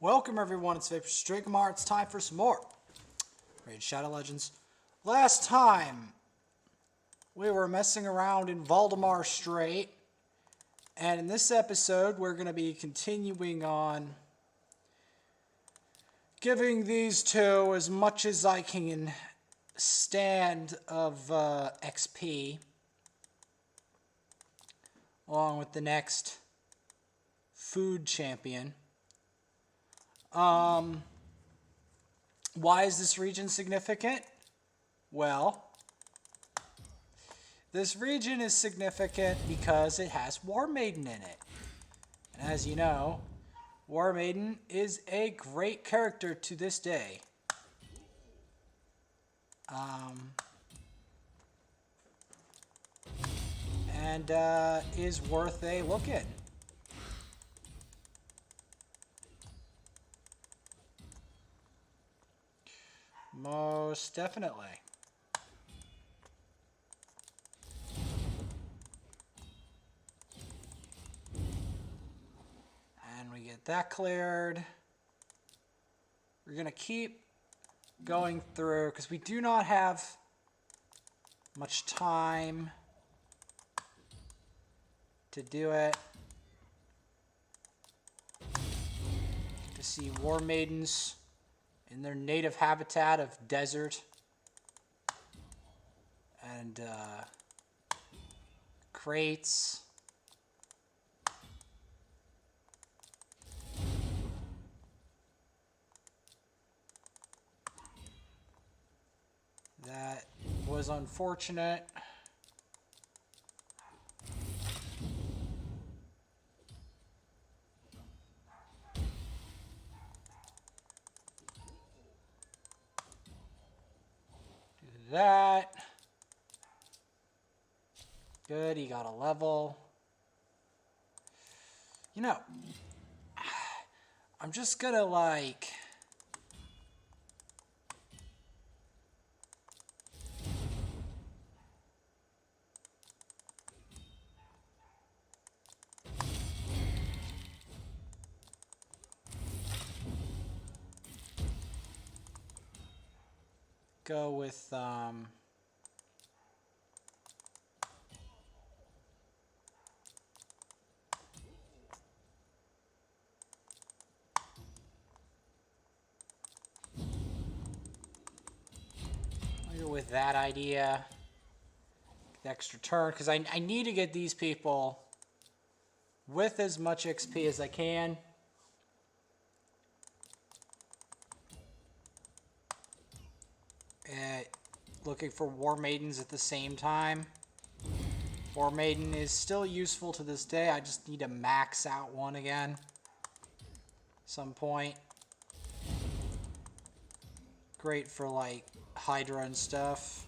Welcome everyone, it's Vapor Strigmar. It's time for some more Raid Shadow Legends. Last time we were messing around in Valdemar Strait, and in this episode we're going to be continuing on giving these two as much as I can stand of XP, along with the next food champion. Why is this region significant? Well, this region is significant because it has War Maiden in it. And as you know, War Maiden is a great character to this day. And is worth a look at. Most definitely. And we get that cleared. We're going to keep going through because we do not have much time to do it. To see War Maidens in their native habitat of desert and crates. That was unfortunate. That. Good, he got a level. You know, I'm just gonna like... go with that idea. The extra turn, because I need to get these people with as much XP as I can. Looking for War Maidens at the same time. War Maiden is still useful to this day. I just need to max out one again. Some point. Great for like Hydra and stuff.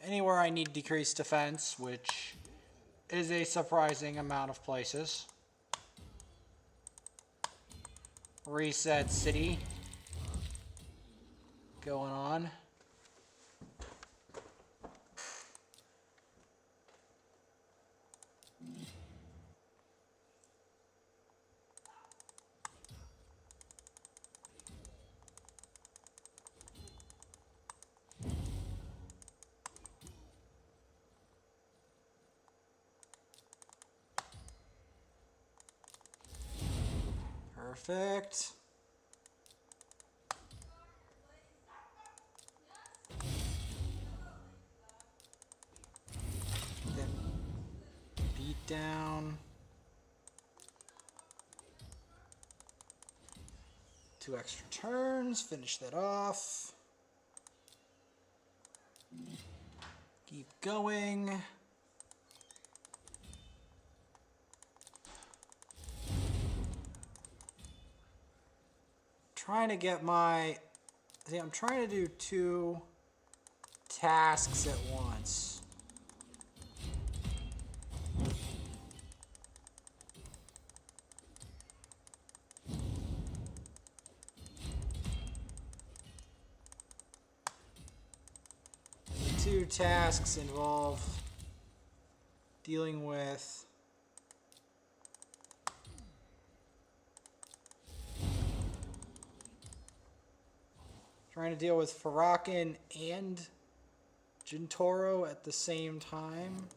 Anywhere I need decreased defense, which is a surprising amount of places. Reset City going on. Perfect. Then beat down. 2 extra turns. Finish that off. Keep going. Trying to get my... See, I'm trying to do 2 tasks at once. The 2 tasks involve dealing with Trying to deal with Farakin and Jintoro at the same time.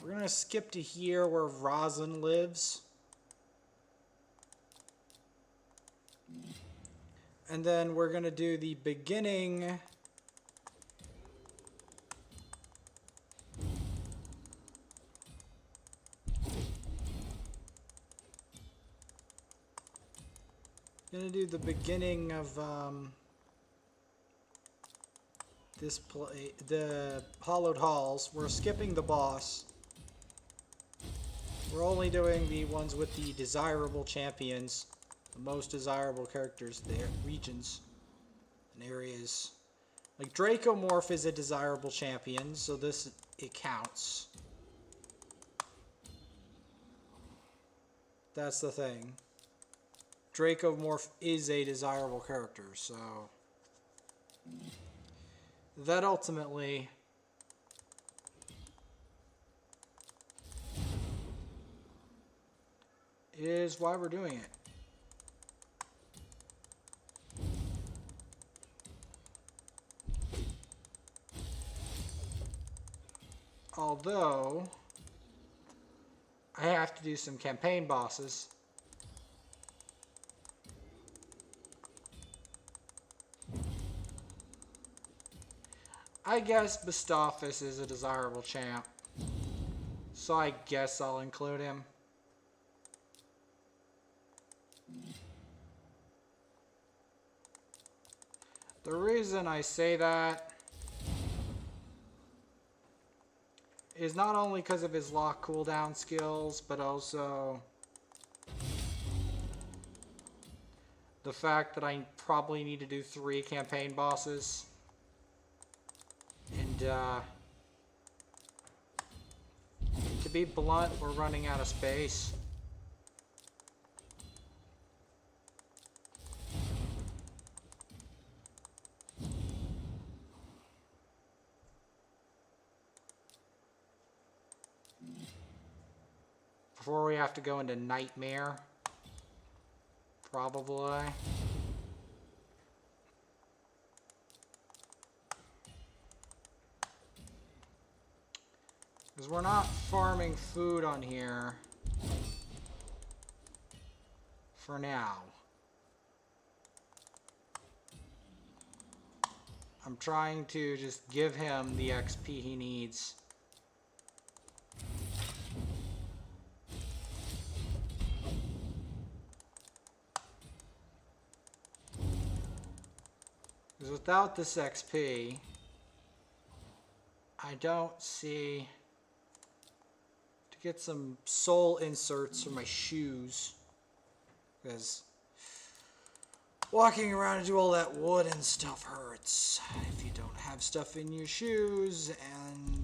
We're going to skip to here where Razin lives. And then we're going to do the beginning. Going to do the beginning of this play, the Hollowed Halls. We're skipping the boss. We're only doing the ones with the desirable champions, the most desirable characters there, regions and areas. Like Dracomorph is a desirable champion, so it counts. That's the thing. Dracomorph is a desirable character, so that ultimately is why we're doing it. Although I have to do some campaign bosses. I guess Bastophus is a desirable champ, so I guess I'll include him. The reason I say that is not only because of his lock cooldown skills, but also the fact that I probably need to do 3 campaign bosses. And, to be blunt, we're running out of space. Before we have to go into Nightmare, probably. Because we're not farming food on here for now. I'm trying to just give him the XP he needs. Because without this XP, I don't see... Get some soul inserts for my shoes, because walking around and do all that wood and stuff hurts if you don't have stuff in your shoes, and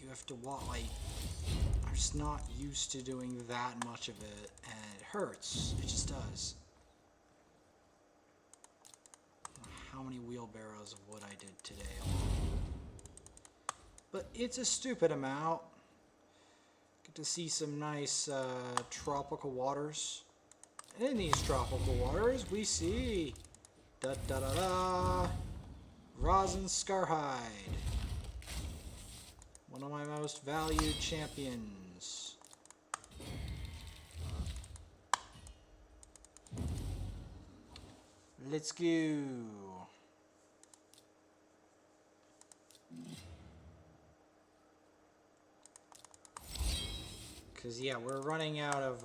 you have to walk. Like, I'm just not used to doing that much of it, and it hurts. It just does. I don't know how many wheelbarrows of wood I did today, but it's a stupid amount. To see some nice tropical waters. And in these tropical waters, we see Razin Scarhide, one of my most valued champions. Let's go. Because, yeah, we're running out of,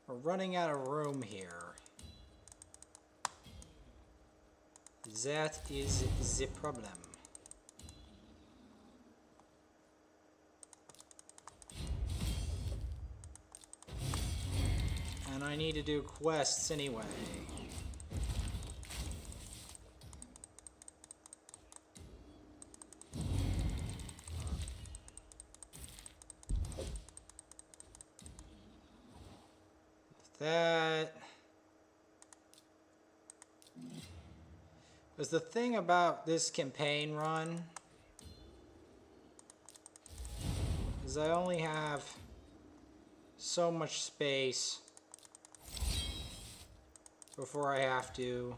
we're running out of room here. That is the problem. And I need to do quests anyway. That was the thing about this campaign run, Because I only have so much space before I have to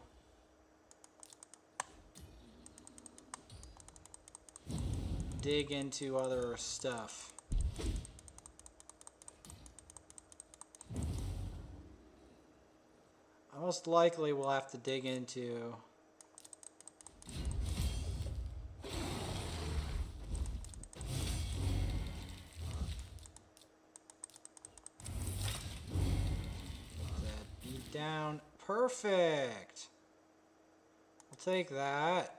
dig into other stuff. I most likely will have to dig into that beat down. Perfect. I'll take that.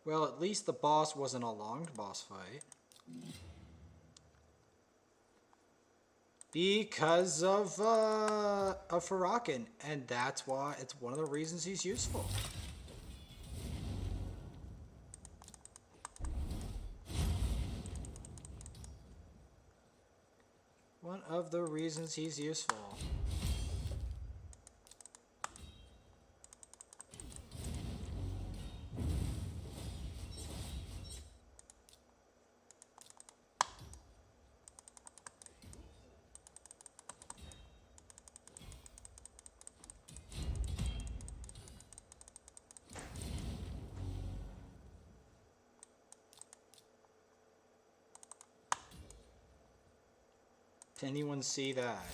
Well, at least the boss wasn't a long boss fight. Because of Farakin, and that's why it's one of the reasons he's useful. One of the reasons he's useful. Did anyone see that?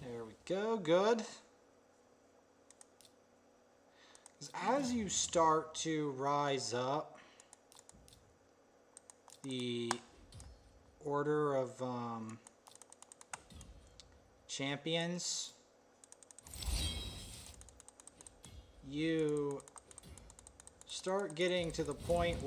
There we go, good. As you start to rise up the order of champions, you start getting to the point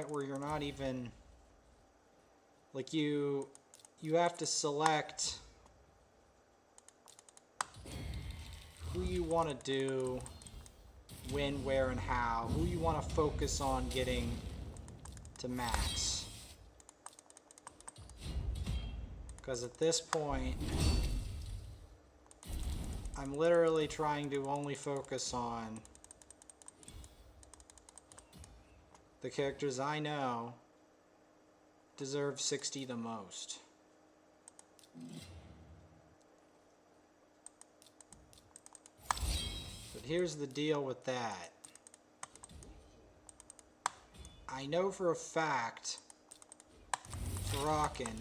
where you're not even, like, you have to select who you want to do, when, where, and how, who you want to focus on getting to max. Because at this point, I'm literally trying to only focus on the characters I know deserve 60 the most. But here's the deal with that. I know for a fact Farakin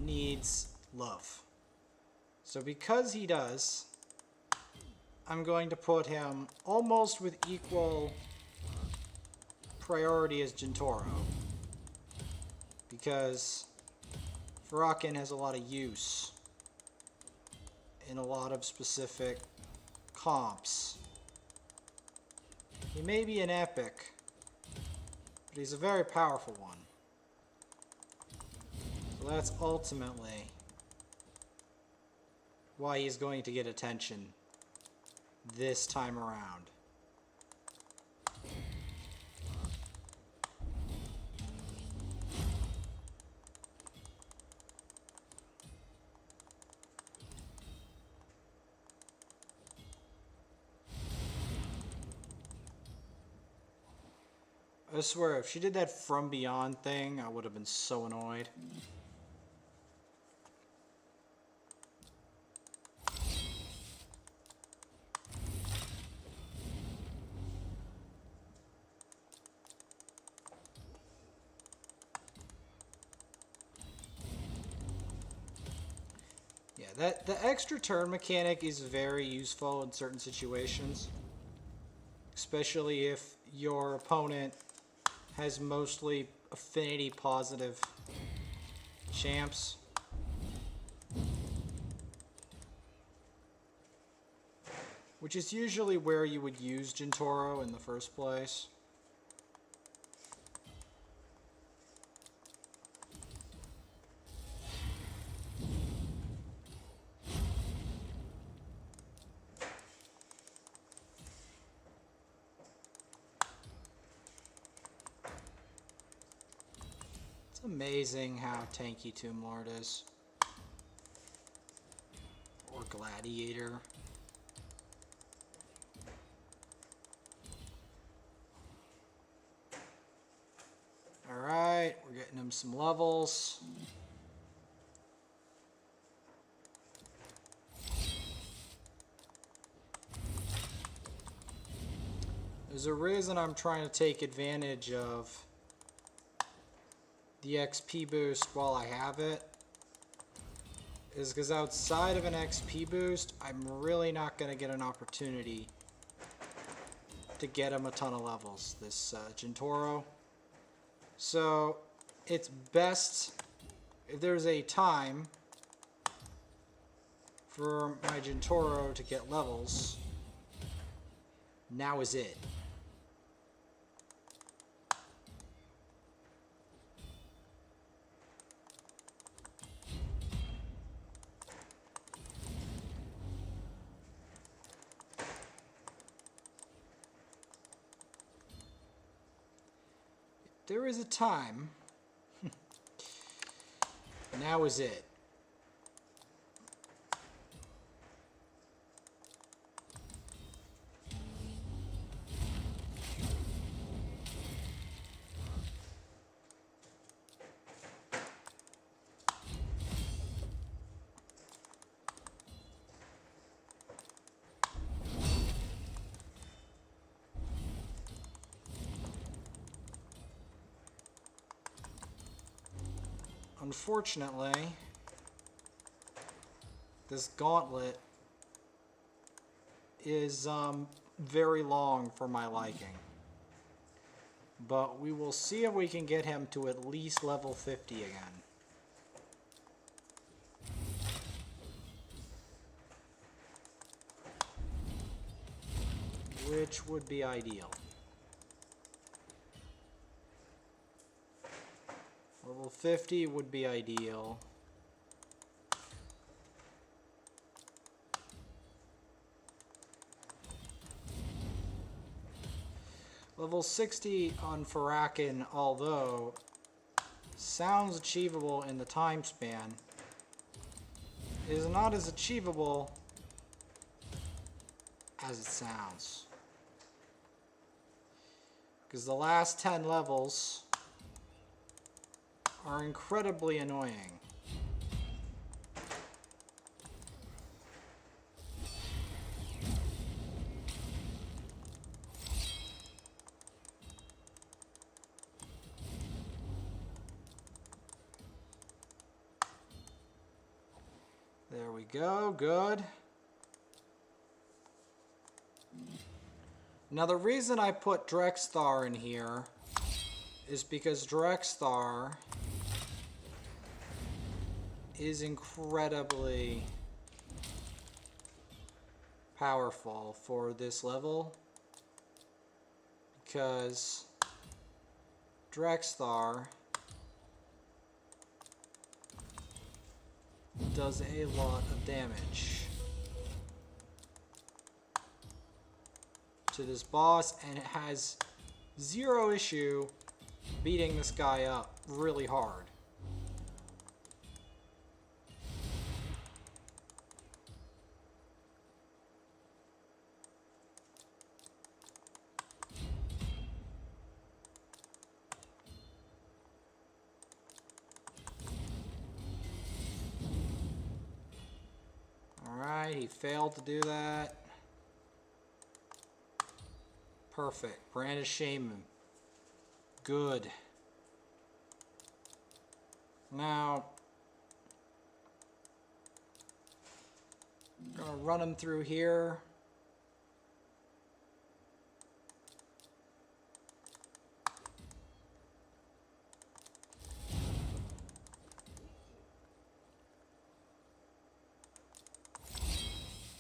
needs love. So because he does, I'm going to put him almost with equal priority as Jintoro. Because Farakin has a lot of use in a lot of specific comps. He may be an epic, but he's a very powerful one. So that's ultimately why he's going to get attention this time around. I swear, if she did that from beyond thing, I would have been so annoyed. Yeah, that the extra turn mechanic is very useful in certain situations. Especially if your opponent has mostly affinity positive champs. Which is usually where you would use Jintoro in the first place. It's amazing how tanky Tomb Lord is. Or Gladiator. Alright, we're getting him some levels. There's a reason I'm trying to take advantage of the XP boost while I have it. Is because outside of an XP boost, I'm really not going to get an opportunity to get him a ton of levels, this Jintoro. So, it's best, if there's a time for my Jintoro to get levels, now is it. There is a time. Now is it. Unfortunately, this gauntlet is very long for my liking. But we will see if we can get him to at least level 50 again. Which would be ideal. Level 50 would be ideal. Level 60 on Farrakhan, although sounds achievable in the time span, is not as achievable as it sounds. Because the last 10 levels are incredibly annoying. There we go, good. Now the reason I put Drexthar in here is because Drexthar is incredibly powerful for this level, because Drexthar does a lot of damage to this boss, and it has zero issue beating this guy up really hard. Alright, he failed to do that. Perfect. Brandish Shaman. Good. Now, Gonna run him through here.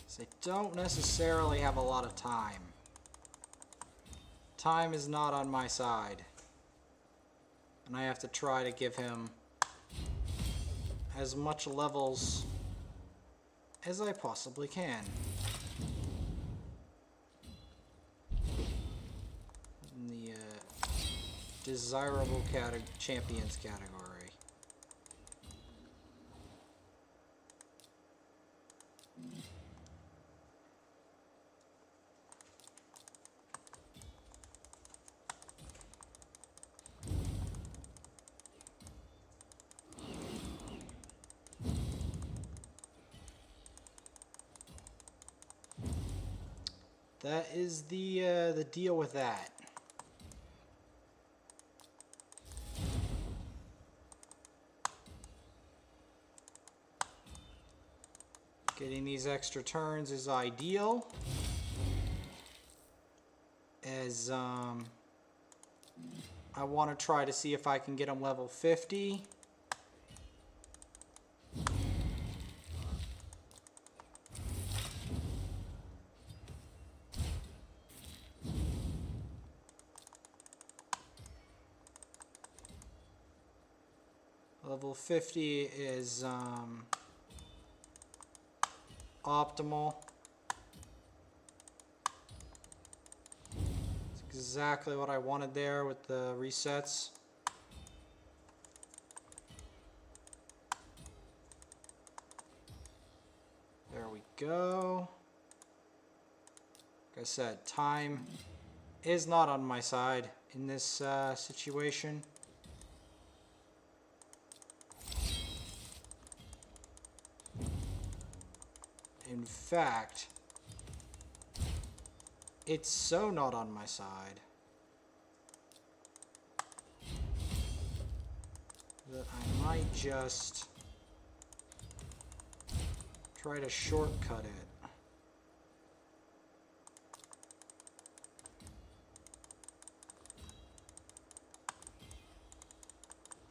So I don't necessarily have a lot of time. Time is not on my side. And I have to try to give him as much levels as I possibly can. In the desirable champions category. That is the deal with that. Getting these extra turns is ideal, as I want to try to see if I can get him level 50. Level 50 is optimal. It's exactly what I wanted there with the resets. There we go. Like I said, time is not on my side in this situation. In fact, it's so not on my side that I might just try to shortcut it.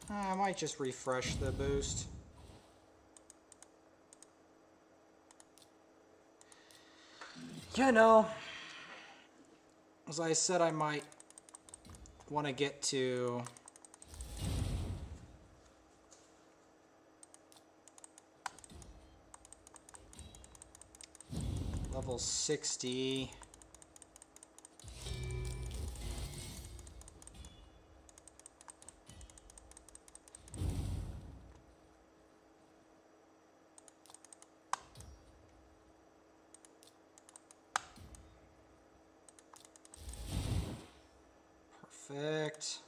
I might just refresh the boost. You know, as I said, I might want to get to level 60. Perfect.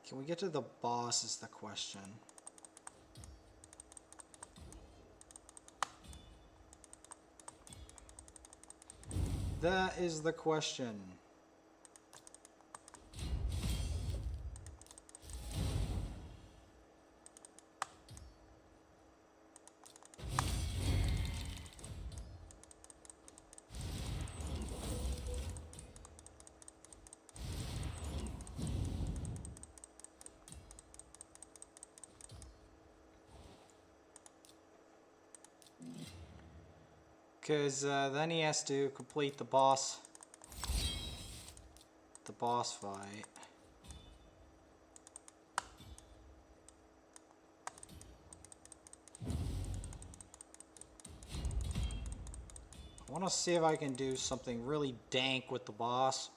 Can we get to the boss is the question. That is the question. Because then he has to complete the boss fight. I want to see if I can do something really dank with the boss.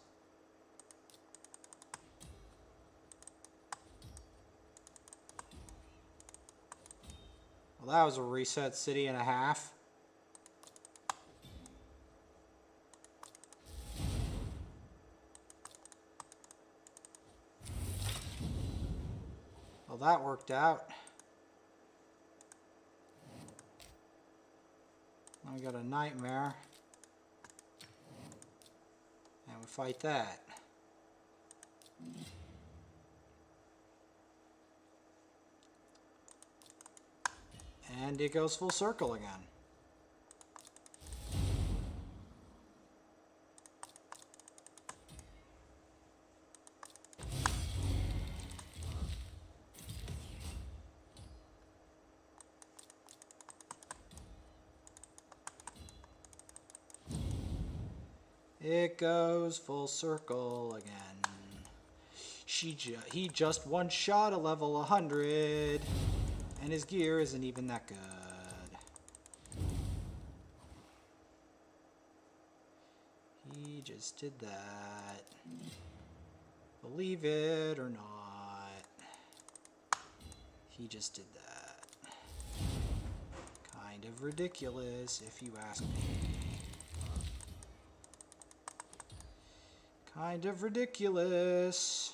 Well, that was a reset city and a half. Well, that worked out. Now we got a nightmare. And we fight that. And it goes full circle again. It goes full circle again. He just one shot a level 100, and his gear isn't even that good. He just did that. Believe it or not, he just did that. Kind of ridiculous, if you ask me. Kind of ridiculous.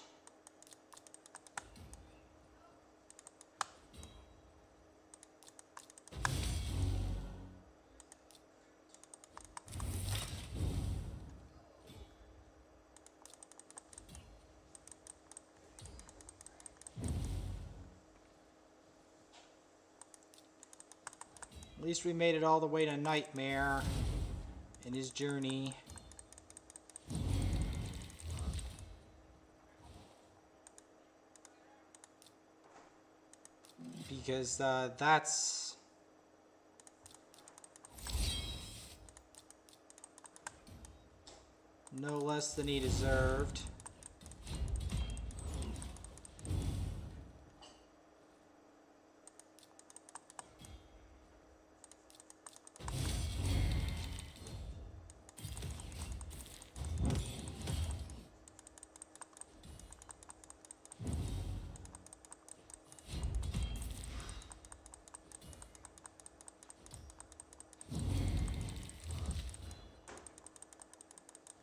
At least we made it all the way to Nightmare in his journey. Because that's no less than he deserved.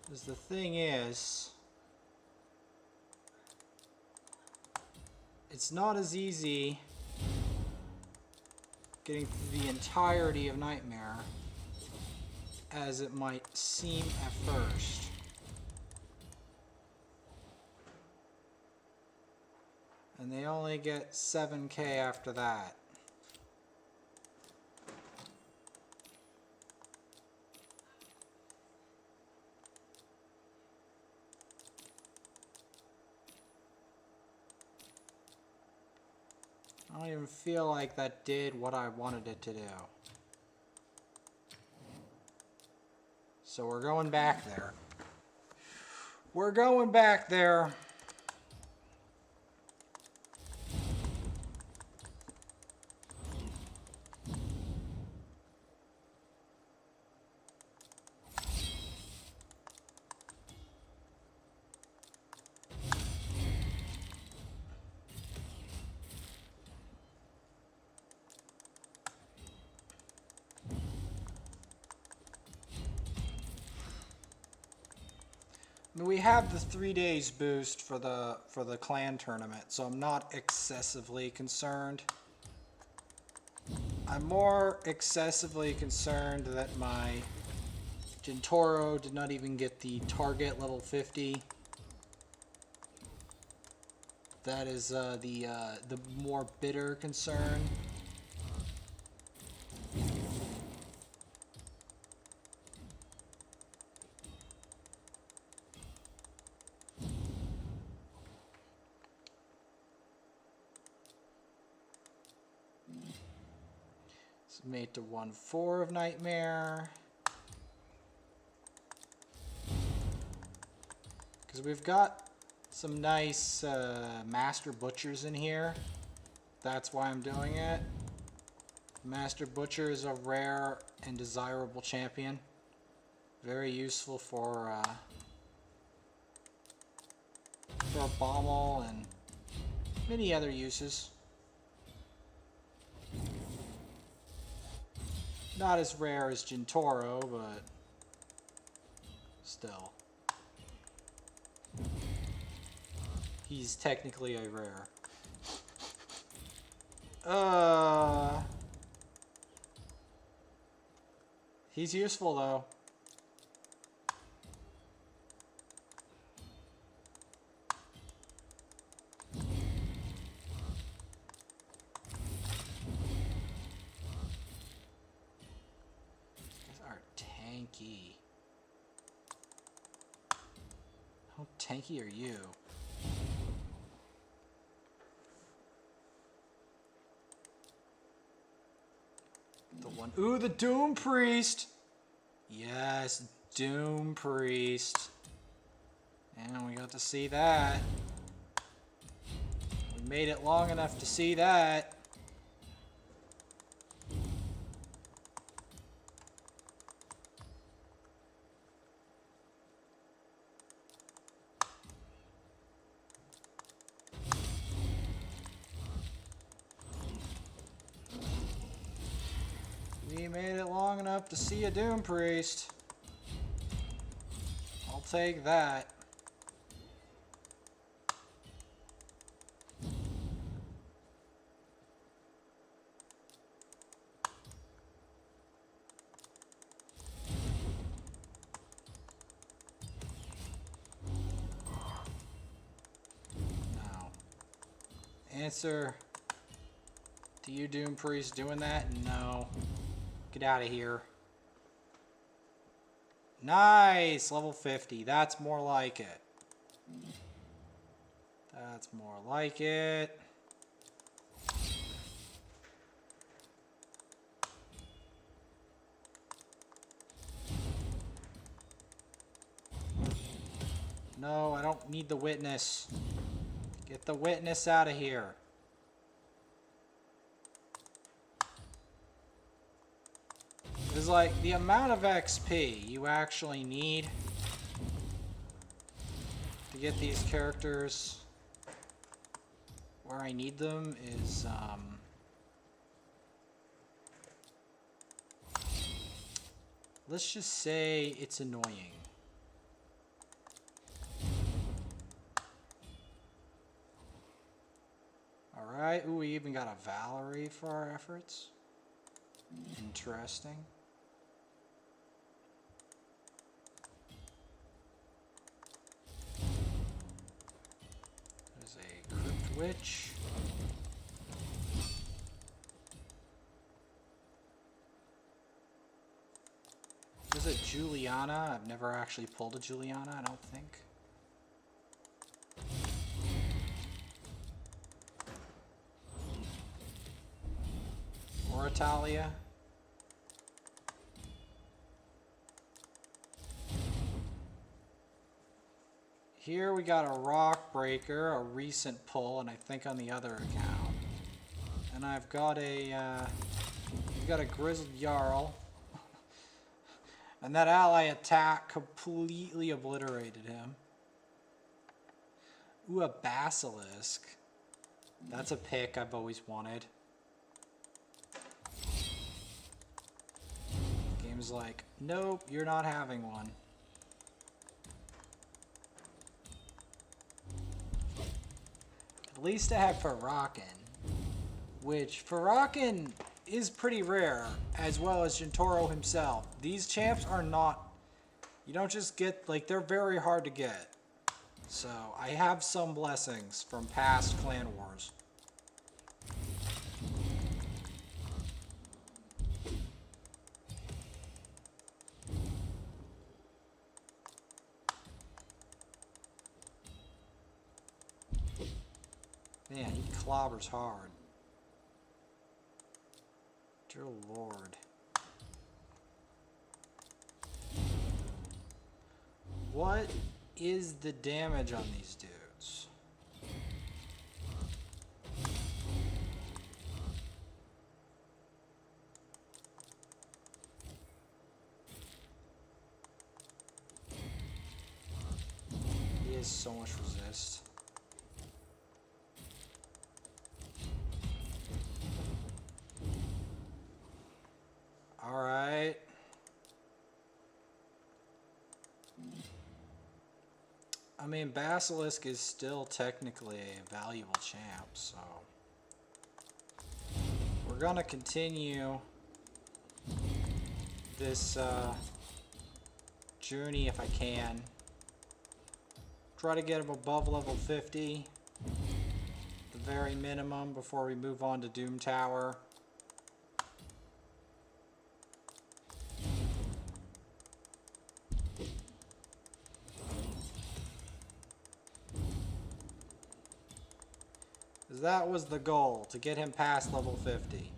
Because the thing is, it's not as easy getting through the entirety of Nightmare as it might seem at first. And they only get 7k after that. I don't even feel like that did what I wanted it to do. So we're going back there. We're going back there. We have the 3 days boost for the clan tournament, so I'm not excessively concerned. I'm more excessively concerned that my Jintoro did not even get the target level 50. That is the more bitter concern. Made to 1/4 of Nightmare. Because we've got some nice Master Butchers in here. That's why I'm doing it. Master Butcher is a rare and desirable champion. Very useful for Bommel and many other uses. Not as rare as Jintoro, but still. He's technically a rare. He's useful though. tanky are you? The one. Ooh, the Doom Priest! Yes, Doom Priest. And we got to see that. We made it long enough to see that. We made it long enough to see a Doom Priest. I'll take that. No. Answer. Do you Doom Priest doing that? No. Get out of here. Nice! Level 50. That's more like it. That's more like it. No, I don't need the witness. Get the witness out of here. Because, like, the amount of XP you actually need to get these characters where I need them is, let's just say it's annoying. Alright, ooh, we even got a Valerie for our efforts. Interesting. There's a Crypt Witch. There's a Juliana. I've never actually pulled a Juliana, I don't think. Or Italia. Here we got a Rock Breaker, a recent pull, and I think on the other account. And I've got a, we've got a Grizzled Jarl. And that ally attack completely obliterated him. Ooh, a Basilisk. That's a pick I've always wanted. Game's like, nope, you're not having one. At least I have Farrakhan, which Farrakhan is pretty rare, as well as Jintoro himself. These champs are not, you don't just get, like, they're very hard to get. So, I have some blessings from past clan wars. Man, he clobbers hard. Dear Lord. What is the damage on these dudes? He has so much resist. Alright. I mean, Basilisk is still technically a valuable champ, so we're gonna continue this journey if I can. Try to get him above level 50, the very minimum, before we move on to Doom Tower. 'Cause that was the goal, to get him past level 50.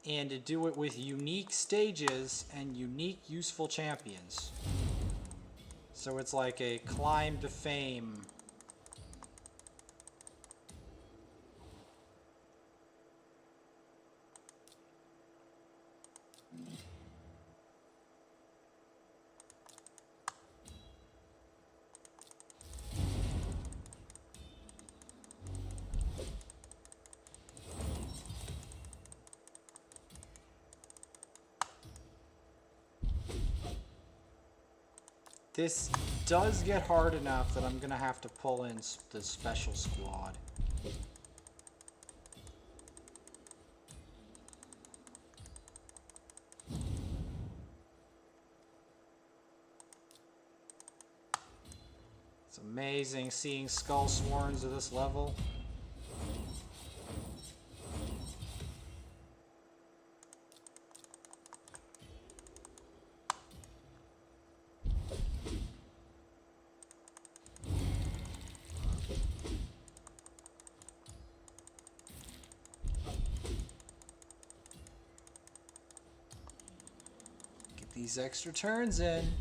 And to do it with unique stages and unique useful champions. So it's like a climb to fame. This does get hard enough that I'm gonna have to pull in the special squad. It's amazing seeing Skull Sworns at this level. These extra turns in.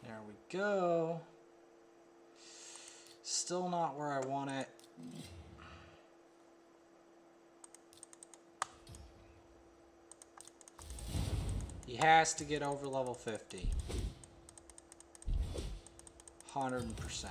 There we go. Still not where I want it. He has to get over level 50. 100%.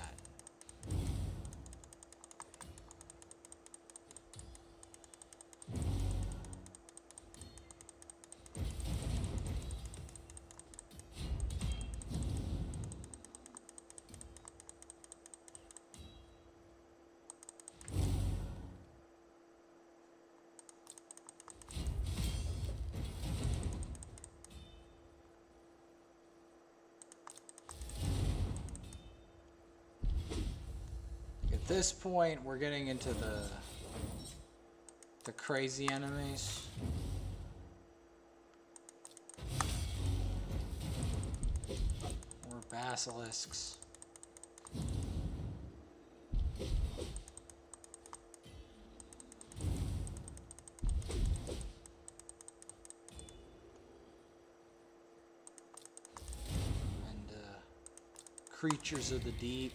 At this point, we're getting into the crazy enemies. Or basilisks. And creatures of the deep.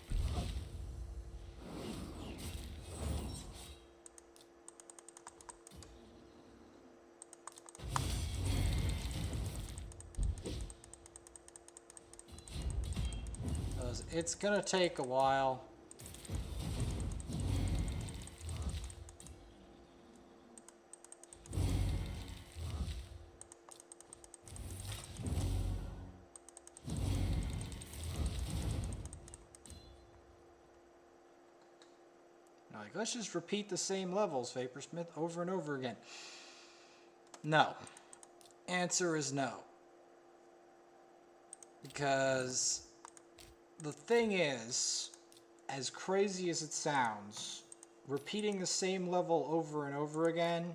It's gonna take a while. Like, let's just repeat the same levels, Vaporsmith, over and over again. No. Answer is no. Because the thing is, as crazy as it sounds, repeating the same level over and over again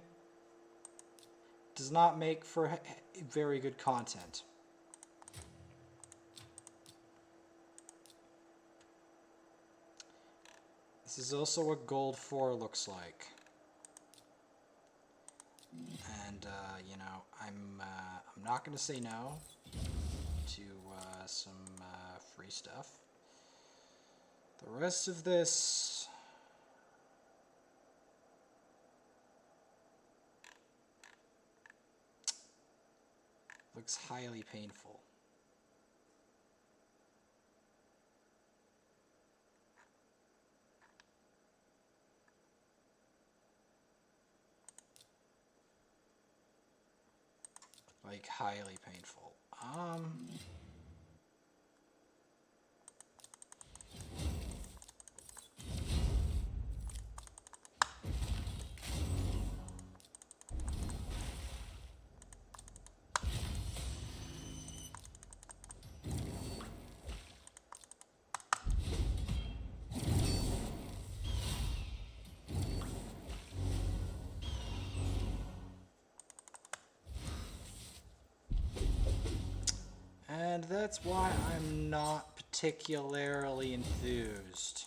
does not make for very good content. This is also what Gold 4 looks like. And, you know, I'm not going to say no to some free stuff. The rest of this looks highly painful. Like, highly painful. And that's why I'm not particularly enthused.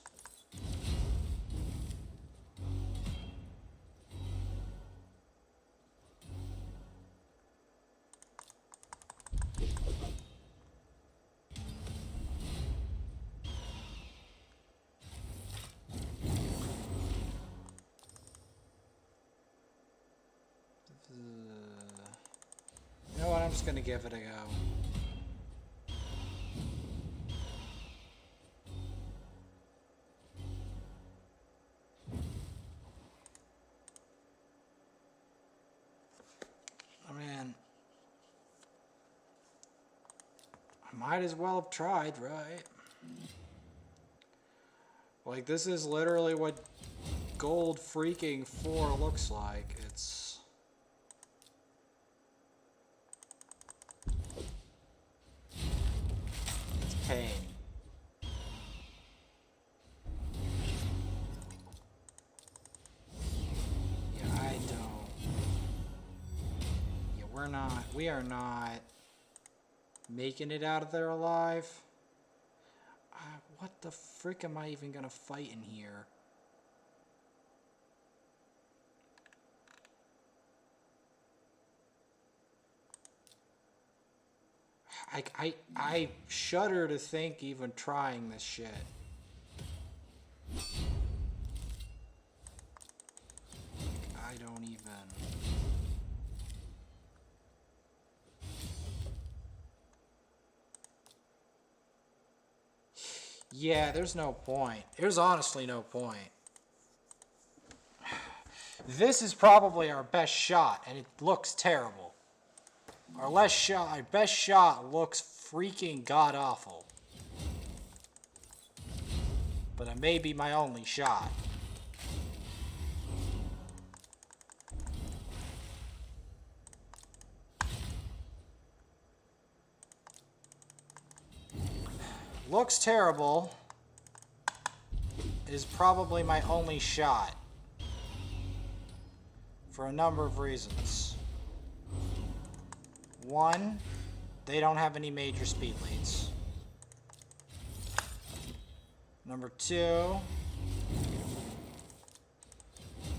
You know what, I'm just gonna give it a go. I mean, I might as well have tried, right? Like, this is literally what gold freaking 4 looks like. It's pain. Yeah, I don't. Yeah, we are not making it out of there alive. What the frick am I even gonna fight in here? I shudder to think even trying this shit. I don't even. Yeah, there's no point. There's honestly no point. This is probably our best shot, and it looks terrible. Our best shot looks freaking god-awful. But it may be my only shot. Looks terrible is probably my only shot. For a number of reasons. One, they don't have any major speed leads. Number 2,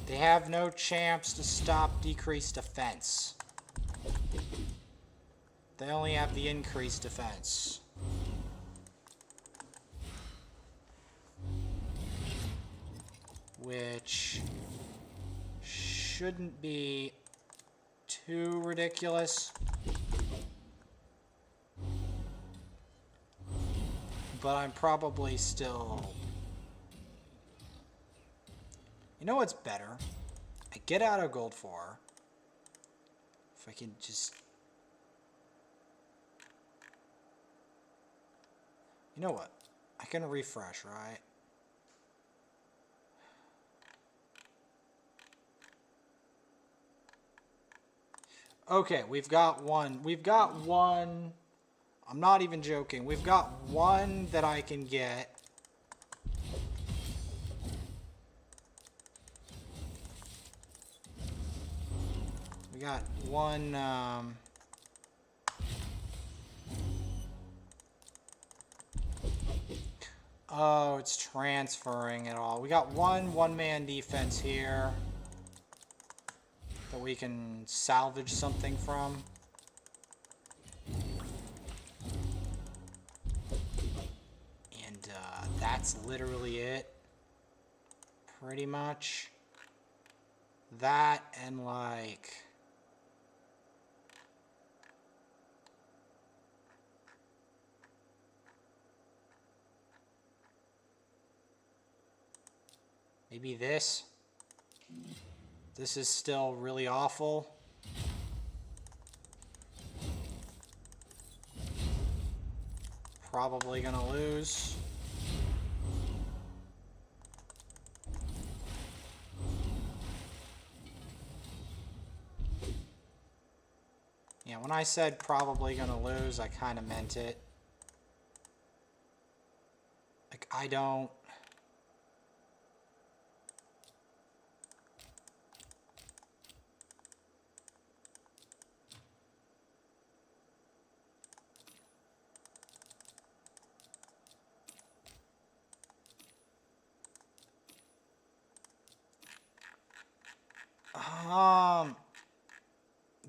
they have no champs to stop decreased defense. They only have the increased defense. Which shouldn't be too ridiculous. But I'm probably still... You know what's better? I get out of gold 4. If I can just... You know what? I can refresh, right? Okay, we've got one. We've got one... I'm not even joking. We've got one that I can get. We got one, Oh, it's transferring it all. We got one-man defense here that we can salvage something from. And that's literally it. Pretty much. That and like... Maybe this. This is still really awful. probably gonna lose. Yeah, when I said probably gonna lose, I kind of meant it. Like, I don't...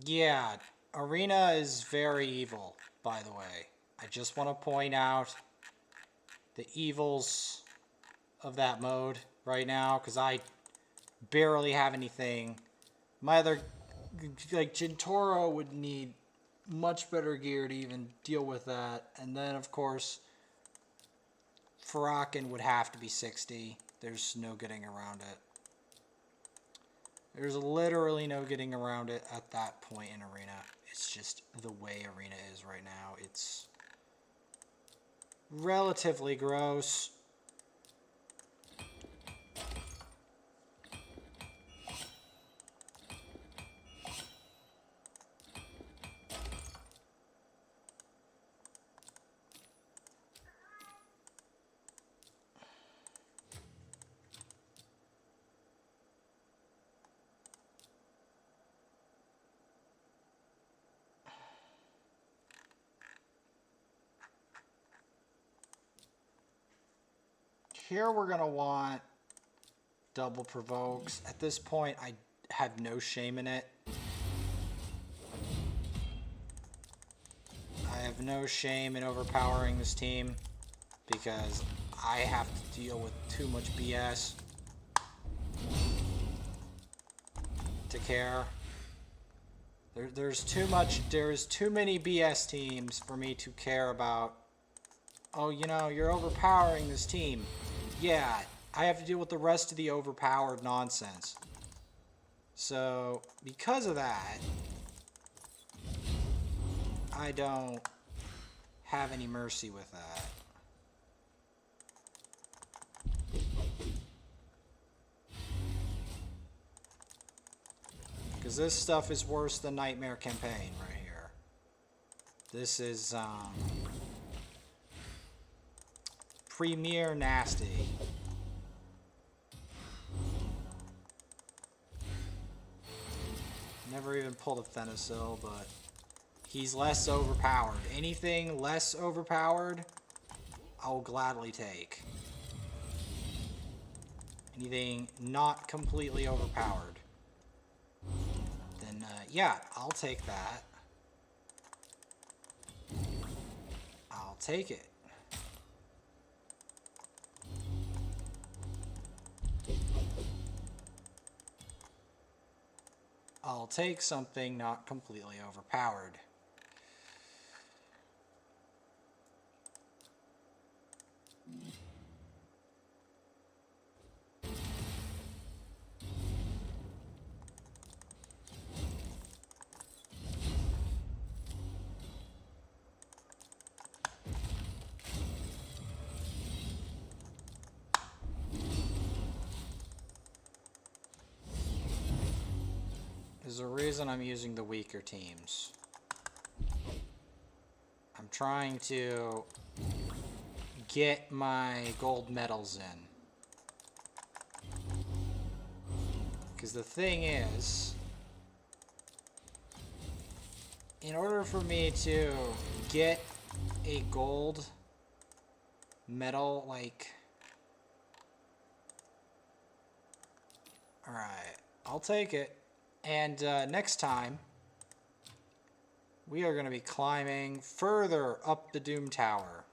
Yeah, Arena is very evil, by the way. I just want to point out the evils of that mode right now, because I barely have anything. My other, like, Jintoro would need much better gear to even deal with that. And then, of course, Farrakhan would have to be 60. There's no getting around it. There's literally no getting around it at that point in Arena. It's just the way Arena is right now. It's relatively gross. Here we're going to want double provokes. At this point, I have no shame in it. I have no shame in overpowering this team because I have to deal with too much BS to care. There's too many BS teams for me to care about. Oh, you know, you're overpowering this team. Yeah, I have to deal with the rest of the overpowered nonsense. So, because of that, I don't have any mercy with that. Because this stuff is worse than Nightmare Campaign right here. This is, Premier nasty. Never even pulled a Fenisil, but he's less overpowered. Anything less overpowered, I'll gladly take. Anything not completely overpowered, then yeah, I'll take that. I'll take it. I'll take something not completely overpowered. There's a reason I'm using the weaker teams. I'm trying to get my gold medals in. Because the thing is, in order for me to get a gold medal, like... Alright, I'll take it. And next time, we are going to be climbing further up the Doom Tower.